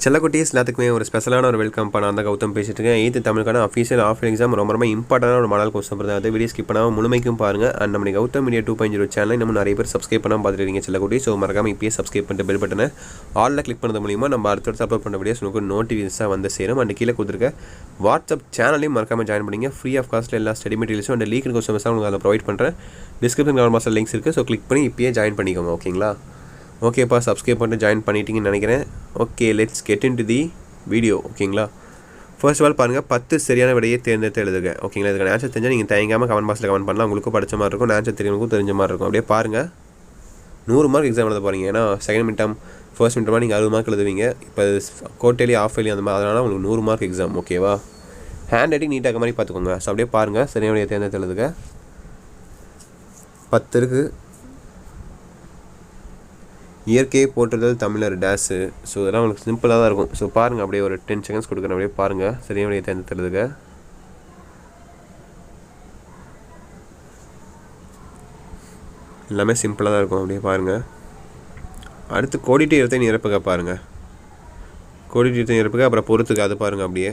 செல்லக்குட்டீஸ் எல்லாத்துக்குமே ஒரு ஸ்பெஷலான ஒரு வெல்கம் பண்ண அந்த கௌதம் பேசிட்டு இருக்கேன். 8th தமிழுக்கான அஃபீஷியல் ஆஃப்லைன் எக்ஸாம் ரொம்ப இம்பார்ட்டன்டான ஒரு மாடல் கொஸ்டின் தான். அது வீடியோ ஸ்கிப் பண்ணாமல் முழுமைக்கும் பாருங்கள். அண்ட் நம்ம கௌதம் மீடியா 2.0 சேனல் இன்னும் நிறைய பேர் சப்ஸ்கிரைப் பண்ணாமல் பார்த்துருக்கீங்க செல்லக்குட்டி. ஸோ மறக்காமல் இப்பயே சப்ஸ்கிரைப் பண்ணிட்டு பெல் பட்டனை ஆலில் கிளிக் பண்ணது மூலிமா நம்ம அடுத்தடுத்து அப்லோட் பண்ண வீடியோஸ் உங்களுக்கு நோட்டிஃபிகேஷனாக வந்து சேரும். அண்ட் கீழே கொடுத்துருக்க வாட்ஸ்அப் சேனலையும் மறக்காமல் ஜாயின் பண்ணிங்க. ஃப்ரீ ஆஃப் காஸ்ட்டில் எல்லா ஸ்டடி மெட்டீரியல்ஸும் அண்ட் லீக் கொஸ்டின்ஸாக உங்களுக்கு அதில் ப்ரொவைட் பண்ணுறேன். டிஸ்கிரிப்ஷன் கமெண்ட் பாக்ஸில் லிங்க்ஸ் இருக்குது. ஸோ கிளிக் பண்ணி இப்பயே ஜாயின் பண்ணிக்கோங்க. ஓகேங்களா? ஓகேப்பா, சப்ஸ்கிரைப் பண்ணிட்டு ஜாயின் பண்ணிட்டீங்கன்னு நினைக்கிறேன். Okay, let's get in to the video. ஓகேங்களா? ஃபர்ஸ்ட் ஆஃப் ஆல் பாருங்கள், 10 சரியான விடையை தேர்ந்தெடுத்து எழுதுங்க. ஓகேங்களா? இதுக்கு ஆன்சர் தெரிஞ்சால் நீங்கள் தயங்காமல் கமெண்ட் பாக்ஸில் கமெண்ட் பண்ணலாம். உங்களுக்கும் படித்த மாதிரி இருக்கும், ஆன்சர் தெரியுங்களுக்கும் தெரிஞ்ச மாதிரி இருக்கும். அப்படியே பாருங்கள், 100 மார்க் எக்ஸாம் எழுத போகிறீங்க. ஏன்னா second mid term first mid டேர்மாக நீங்கள் 60 மார்க் எழுதுவீங்க. இப்போ கோட்டேலி ஆஃப் இயர்லி அந்த மாதிரி, அதனால் உங்களுக்கு 100 மார்க் எக்ஸாம். ஓகேவா? ஹேண்ட் ரைட்டிங் நீட்டாக மாதிரி பார்த்துக்கோங்க. ஸோ அப்படியே பாருங்கள், சரியான விடையை தேர்ந்தெடுத்து எழுதுங்க. 10 இருக்குது. இயற்கையை போற்றுதல் தமிழர் டேஸு. ஸோ இதெல்லாம் உங்களுக்கு சிம்பிளாக தான் இருக்கும். ஸோ பாருங்கள், அப்படியே ஒரு 10 செகண்ட்ஸ் கொடுக்குறேன். அப்படியே பாருங்கள், சரியான விடையை தேர்ந்தெடுத்துறதுக்கு. எல்லாமே சிம்பிளாக தான் இருக்கும். அப்படியே பாருங்கள். அடுத்து கோடிட்டு இடத்தை நிரப்புக. பாருங்கள், கோடிட்டு இடத்தை நிரப்புக. அப்புறம் பொறுத்துக்க, அது பாருங்கள். அப்படியே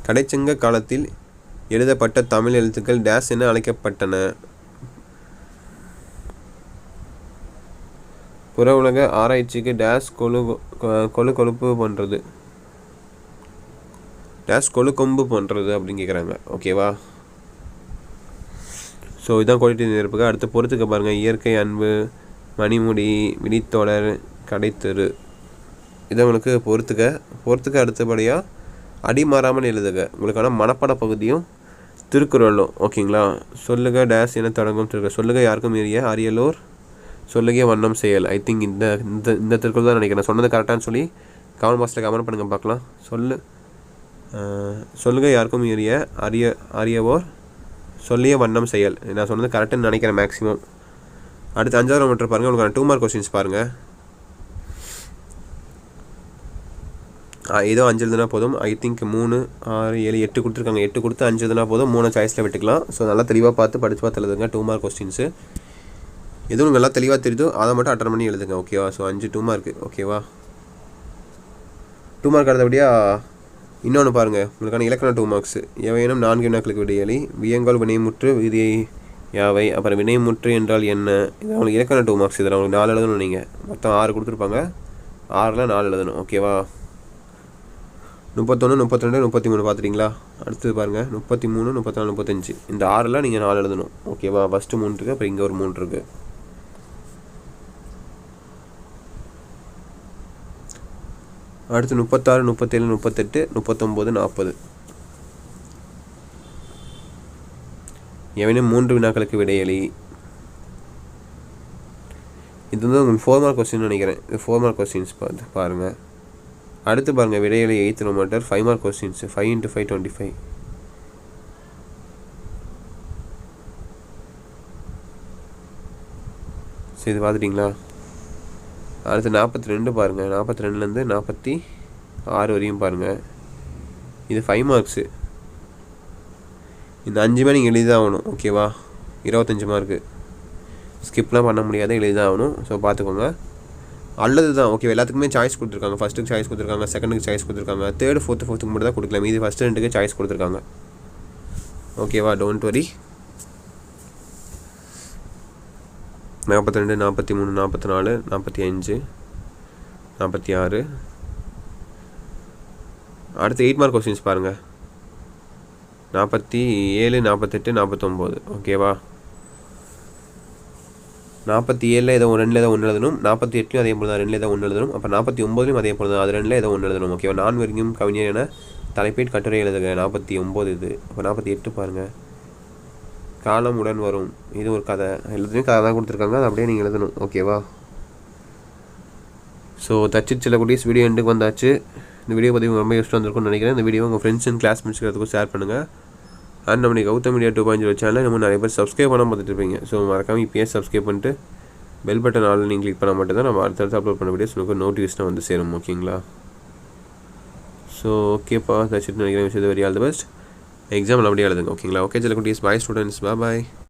கடைச்சங்க காலத்தில் எழுதப்பட்ட தமிழ் எழுத்துக்கள் டேஸ் என அழைக்கப்பட்டன. புற உலக ஆராய்ச்சிக்கு டேஸ் கொழுப்பு பண்ணுறது, டேஸ் கொம்பு பண்ணுறது அப்படின்னு கேட்குறாங்க. ஓகேவா? ஸோ இதான் குவாலிட்டி நிரப்புக. அடுத்து பொறுத்துக்க பாருங்கள். இயற்கை, அன்பு, மணிமுடி, விழித்தொடர், கடைத்தெரு. இதை உங்களுக்கு பொறுத்துக்க. அடுத்தபடியாக அடிமாறாமல் எழுதுக. உங்களுக்கான மனப்பாட பகுதியும் திருக்குறளும். ஓகேங்களா? சொல்லுக டேஸ் என தொடங்கும் திருக்குறள். சொல்லுக யாருக்கும் மீறிய அரியலோர் சொல்லுகே வண்ணம் செயல். ஐ திங்க் இந்த இந்த திருக்குறள் தான் நினைக்கிறேன். சொன்னது கரெக்டானு சொல்லி கமெண்ட் பாக்ஸில் கமெண்ட் பண்ணுங்கள் பார்க்கலாம். சொல்லுக யாருக்கும் மீறிய அரியவோர் சொல்லிய வண்ணம் செயல். நான் சொன்னது கரெக்டுன்னு நினைக்கிறேன் மேக்ஸிமம். அடுத்து 5வது மீட்டர் பாருங்கள். உங்களுக்கு 2 மார்க் கொஸ்டின்ஸ் பாருங்கள். ஏதோ 5 எழுதுனா போதும். ஐ திங்க் 3, 6, 7, 8 கொடுத்துருக்காங்க. 8 கொடுத்து 5 எழுதுனா போதும். 3 சாய்ஸில் விட்டுக்கலாம். ஸோ நல்லா தெளிவாக பார்த்து எழுதுங்க. 2 மார்க் கொஸ்டின்ஸு எதுவும் நல்லா தெளிவாக தெரியுதோ அதை மட்டும் அட்டன் பண்ணி எழுதுங்க. ஓகேவா? So 5 2 mark. ஓகேவா? 2 மார்க் அடுத்தபடியாக இன்னொன்று பாருங்கள். உங்களுக்கான இலக்கண 2 மார்க்ஸ். எவையேனும் 4 வினாக்களுக்கு விடையளி. வியங்கோல் வினைமுற்று விதியை யாவை. அப்புறம் வினைமுற்று என்றால் என்ன. இது உங்களுக்கு இலக்கண 2 மார்க்ஸ். இதில் உங்களுக்கு 4 எழுதணும். நீங்கள் மொத்தம் 6 கொடுத்துருப்பாங்க. 6ல் 4 எழுதணும். ஓகேவா? 31, 32, 33 பார்த்துட்டிங்களா? அடுத்தது பாருங்கள், 33, 34, 35. இந்த 6ல் நீங்கள் 4 எழுதணும். ஓகேவா? ஃபஸ்ட்டு 3 இருக்குது, அப்புறம் இங்கே ஒரு 3 இருக்குது. அடுத்து 36, 37, 38, 39, 40. எவனும் 3 வினாக்களுக்கு விடையளி. இது வந்து உங்களுக்கு 4 மார்க் கொஸ்டின் நினைக்கிறேன். இது 4 மார்க் கொஸ்டின்ஸ் பாருங்கள். அடுத்து பாருங்கள், விடையளி 8th ரோமேட்டர் 5 மார்க் கொஸ்டின்ஸ். 5 × 5 25. சரி, இது பார்த்துட்டிங்களா? அடுத்து 42 பாருங்கள். 42லேருந்து 46 வரையும் பாருங்கள். இது 5 மார்க்ஸு. இந்த 5மே நீங்கள் எழுதி தான் ஆகணும். ஓகேவா? 25 மார்க்கு. ஸ்கிப்லாம் பண்ண முடியாது, எழுதி தான் ஆகணும். ஸோ பார்த்துக்கோங்க. அல்லது தான். ஓகே, எல்லாத்துக்குமே சாய்ஸ் கொடுத்துருக்காங்க. ஃபஸ்ட்டுக்கு சாய்ஸ் கொடுத்துருக்காங்க, செகண்டுக்கு சாய்ஸ் கொடுத்துருக்காங்க, தேர்டு, ஃபோர்த்துக்கு மட்டும் தான் கொடுக்கல. மீதி ஃபஸ்ட்டு 2க்கு சாய்ஸ் கொடுத்துருக்காங்க. ஓகேவா? Don't worry. 42, 43, 44, 45, 46. அடுத்து 8 மார்க் கொஸ்டின்ஸ் பாருங்கள். 47, 48, 49. ஓகேவா? 47ல் ஏதோ 2ல் ஏதோ 1 எழுதணும். 48லையும் அதே போல் தான், 2ல் ஏதோ 1 எழுதணும். அப்போ 49லையும் அதே போல் தான், அது 2ல் ஏதோ 1 எழுதணும். ஓகேவா? நான் வரைக்கும் கவிஞர் என தலைப்பேட் கட்டுரை எழுதுக. 49 இது. அப்போ 48 பாருங்கள். காலம் உடன் வரும். இது ஒரு கதை. எல்லாத்துலேயும் கதை தான் கொடுத்துருக்காங்க, அது அப்படியே நீங்கள் எழுதணும். ஓகேவா? ஸோ தச்சு சில குட்டீஸ் வீடியோ எண்டுக்கு வந்தாச்சு. இந்த வீடியோ பற்றி ரொம்ப யூஸ்ஃபுல்லாக இருந்திருக்கும்னு நினைக்கிறேன். இந்த வீடியோ உங்கள் ஃப்ரெண்ட்ஸ் அண்ட் கிளாஸ்மேட்ஸ்க்கு ஷேர் பண்ணுங்கள். அண்ட் நம்ம கௌதம் மீடியா 2.0 சேனல் நம்ம நிறைய பேர் சப்ஸ்கிரைப் பண்ணாமல் பார்த்துட்டு இருப்பீங்க. ஸோ மறக்காமல் இப்போயே சப்ஸ்கிரைப் பண்ணிட்டு பெல் பட்டன் ஆல் நீங்கள் கிளிக் பண்ணால் மட்டும் தான் நம்ம அடுத்தடுத்து அப்லோட் பண்ண வீடியோஸ் உங்களுக்கு நோட்டிஃபிகேஷனாக வந்து சேரும். ஓகேங்களா? ஸோ ஓகேப்பா, தச்சுட்டு நினைக்கிறேன். விஷயத்தை very all the best. Exam நல்லபடியாக எழுதுங்க. ஓகேங்களா? ஓகே சில குட்டீஸ், பாய் ஸ்டூடெண்ட்ஸ், பாய்.